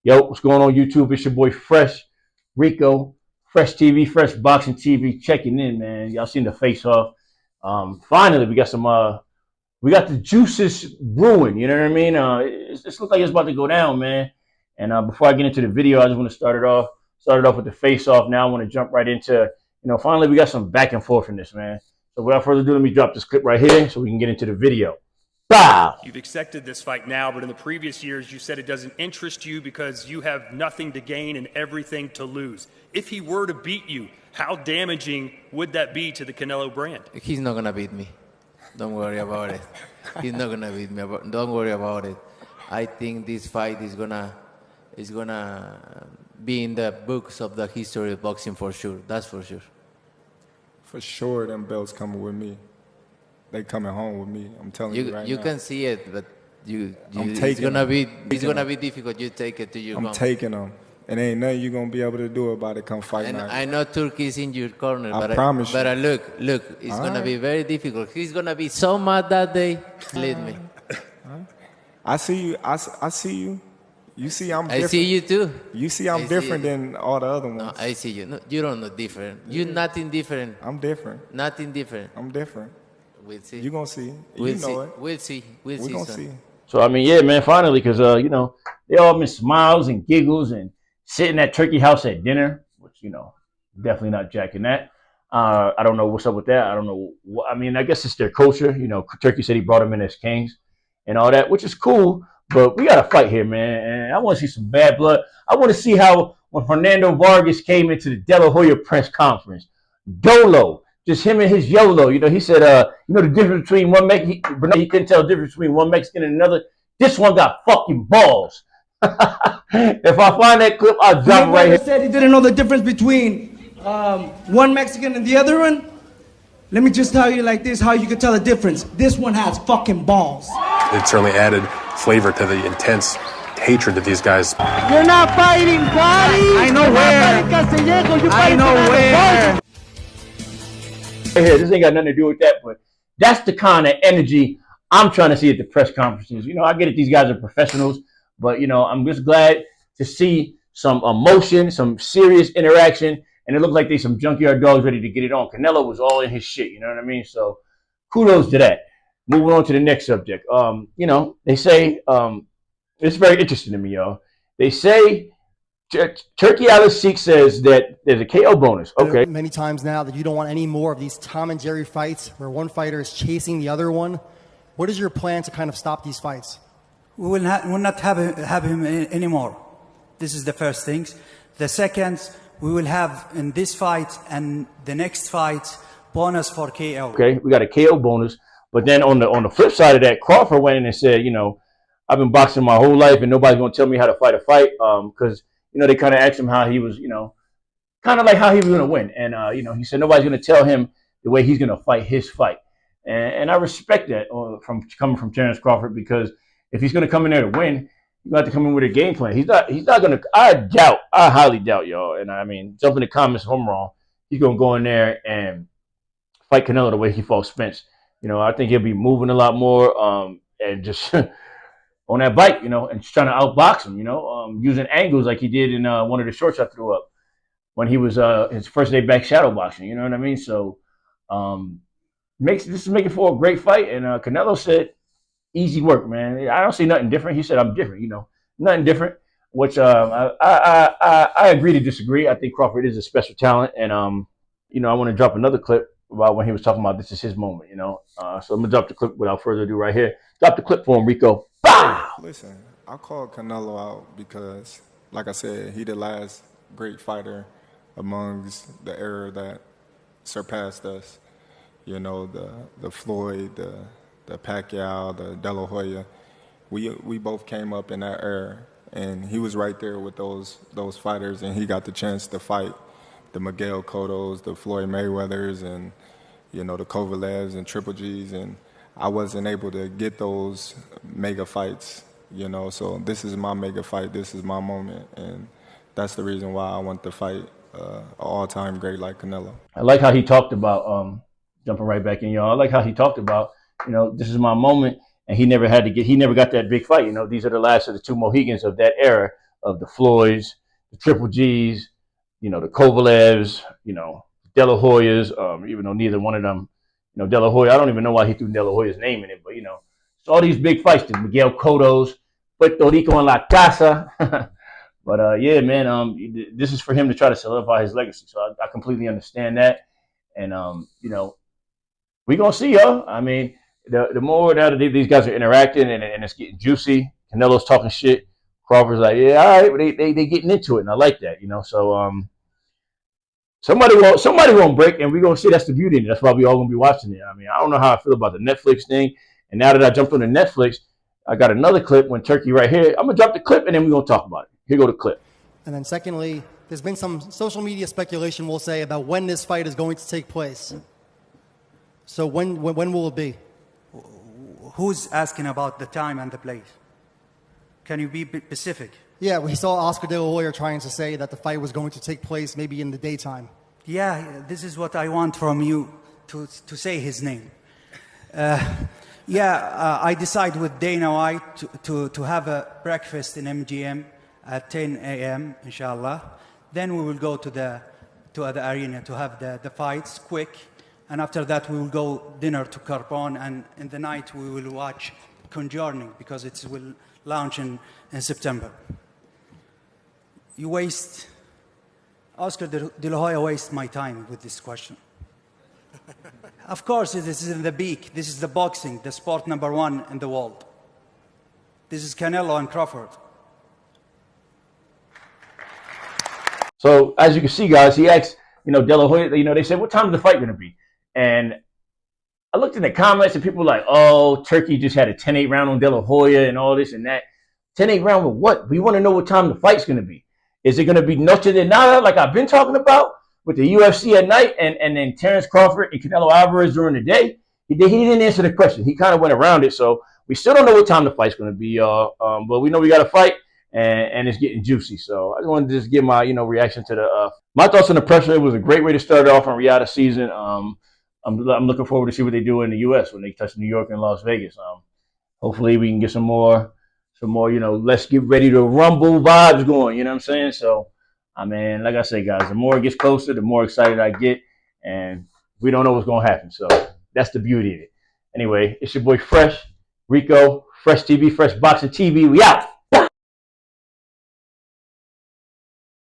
Yo, what's going on YouTube? It's your boy Fresh Rico, Fresh TV, Fresh Boxing TV, checking in, man. Y'all seen the face off. Finally, we got we got the juices brewing. You know what I mean? It looks like it's about to go down, man. And before I get into the video, I just want to start it off with the face off. Now I want to jump right into, finally we got some back and forth in this, man. So without further ado, let me drop this clip right here so we can get into the video. Bow. You've accepted this fight now, but in the previous years, you said it doesn't interest you because you have nothing to gain and everything to lose. If he were to beat you, how damaging would that be to the Canelo brand? He's not gonna beat me. Don't worry about it. He's not gonna beat me. Don't worry about it. I think this fight is gonna be in the books of the history of boxing for sure. That's for sure. For sure, them belts coming with me. They coming home with me. I'm telling you right now. You can see it, but it's gonna be difficult. You take it to your I'm taking them. And ain't nothing you gonna be able to do about it come fight and night. I know Turkey's in your corner, I promise you. But look, it's gonna be very difficult. He's gonna be so mad that day. Believe me. I see you. I see you. You see I'm different. I see you too. You see I'm different than all the other ones. No, I see you. No, you don't know different. You're nothing different. I'm different. Nothing different. I'm different. We'll see. You're going to see. We'll you know see. it. We'll see. We're going to see. So, I mean, yeah, man, finally, because, they all been smiles and giggles and sitting at Turkey House at dinner, which, definitely not jacking that. I don't know what's up with that. I don't know. I guess it's their culture. Turkey said he brought them in as kings and all that, which is cool. But we got to fight here, man. And I want to see some bad blood. I want to see how when Fernando Vargas came into the De La Hoya press conference, Dolo, just him and his YOLO. He said, the difference between he couldn't tell the difference between one Mexican and another. This one got fucking balls. If I find that clip, I'll drop it right here. Said he didn't know the difference between one Mexican and the other one. Let me just tell you like this, how you can tell the difference. This one has fucking balls. It certainly added flavor to the intense hatred that these guys. You're not fighting, buddy. I know where. I know where. Here, this ain't got nothing to do with that, but that's the kind of energy I'm trying to see at the press conferences. I get it, these guys are professionals, but I'm just glad to see some emotion, some serious interaction, and it looked like they some junkyard dogs ready to get it on. Canelo was all in his shit, you know what I mean? So kudos to that. Moving on to the next subject. They say it's very interesting to me, y'all. They say Turkey Alice Sheik says that there's a KO bonus. Okay. Many times now that you don't want any more of these Tom and Jerry fights where one fighter is chasing the other one. What is your plan to kind of stop these fights? We will not have him anymore. This is the first thing. The second, we will have in this fight and the next fight bonus for KO. Okay, we got a KO bonus. But then on the flip side of that, Crawford went in and said, I've been boxing my whole life and nobody's gonna tell me how to fight a fight. Because they kind of asked him how he was, kind of like how he was gonna win. And he said nobody's gonna tell him the way he's gonna fight his fight. And I respect that coming from Terence Crawford, because if he's gonna come in there to win, you got to come in with a game plan. He's not gonna. I highly doubt, y'all. And I mean, jump in the comments if I'm wrong. He's gonna go in there and fight Canelo the way he fought Spence. I think he'll be moving a lot more, and just on that bike, and just trying to outbox him. Using angles like he did in one of the shorts I threw up when he was his first day back shadow boxing. You know what I mean? So this is making for a great fight. And Canelo said, easy work, man. I don't see nothing different. He said, I'm different, nothing different, which I agree to disagree. I think Crawford is a special talent. And, I want to drop another clip about when he was talking about this is his moment, So I'm going to drop the clip without further ado right here. Drop the clip for him, Rico. Bow! Listen, I called Canelo out because, like I said, he the last great fighter amongst the era that surpassed us. The Floyd, the Pacquiao, the De La Hoya, we both came up in that era, and he was right there with those fighters, and he got the chance to fight the Miguel Cottos, the Floyd Mayweathers, and the Kovalevs and Triple Gs, and I wasn't able to get those mega fights, So this is my mega fight. This is my moment, and that's the reason why I want to fight an all-time great like Canelo. I like how he talked about jumping right back in, y'all. I like how he talked about. This is my moment, and he never got that big fight. These are the last of the two Mohegans of that era of the Floyds, the Triple G's, you know, the Kovalevs, you know, De La Hoyas, even though neither one of them, you know, De La Hoya, I don't even know why he threw De La Hoya's name in it, but, you know, it's all these big fights, the Miguel Cotto's, Puerto Rico en la casa. But, yeah, man, this is for him to try to solidify his legacy. So I completely understand that. And, you know, we're going to see, yo. I mean, the more that these guys are interacting and it's getting juicy, Canelo's talking shit, Crawford's like, yeah, all right, but they getting into it, and I like that, you know. So somebody won't break, and we're gonna see. That's the beauty in it. That's why we all gonna be watching it. I mean, I don't know how I feel about the Netflix thing, and now that I jumped on the Netflix, I got another clip when Turkey right here. I'm gonna drop the clip, and then we're gonna talk about it. Here go the clip. And then secondly, there's been some social media speculation, we'll say, about when this fight is going to take place. So when will it be? Who's asking about the time and the place? Can you be specific? Yeah, we saw Oscar De La Hoya trying to say that the fight was going to take place maybe in the daytime. Yeah, this is what I want from you, to say his name. I decide with Dana White to have a breakfast in MGM at 10 a.m., inshallah. Then we will go to the arena to have the fights quick. And after that, we will go dinner to Carbon. And in the night, we will watch Conjuring because it will launch in September. Oscar De La Hoya wastes my time with this question. Of course, this is in the beak. This is the boxing, the sport number one in the world. This is Canelo and Crawford. So as you can see, guys, he asked, you know, De La Hoya, you know, they said, what time is the fight going to be? And I looked in the comments and people were like, oh, Turkey just had a 10-8 round on De La Hoya and all this and that. 10-8 round with what? We want to know what time the fight's going to be. Is it going to be Noche de Nada like I've been talking about with the UFC at night and then Terence Crawford and Canelo Alvarez during the day? He didn't answer the question. He kind of went around it. So we still don't know what time the fight's going to be, but we know we got a fight and it's getting juicy. So I just wanted to just give my, you know, reaction to the my thoughts on the pressure. It was a great way to start off on Riyadh season. I'm looking forward to see what they do in the U.S. when they touch New York and Las Vegas. Hopefully we can get some more, you know, let's get ready to rumble vibes going. You know what I'm saying? So, I mean, like I say, guys, the more it gets closer, the more excited I get, and we don't know what's going to happen. So that's the beauty of it. Anyway, it's your boy Fresh, Rico, Fresh TV, Fresh Boxing TV. We out.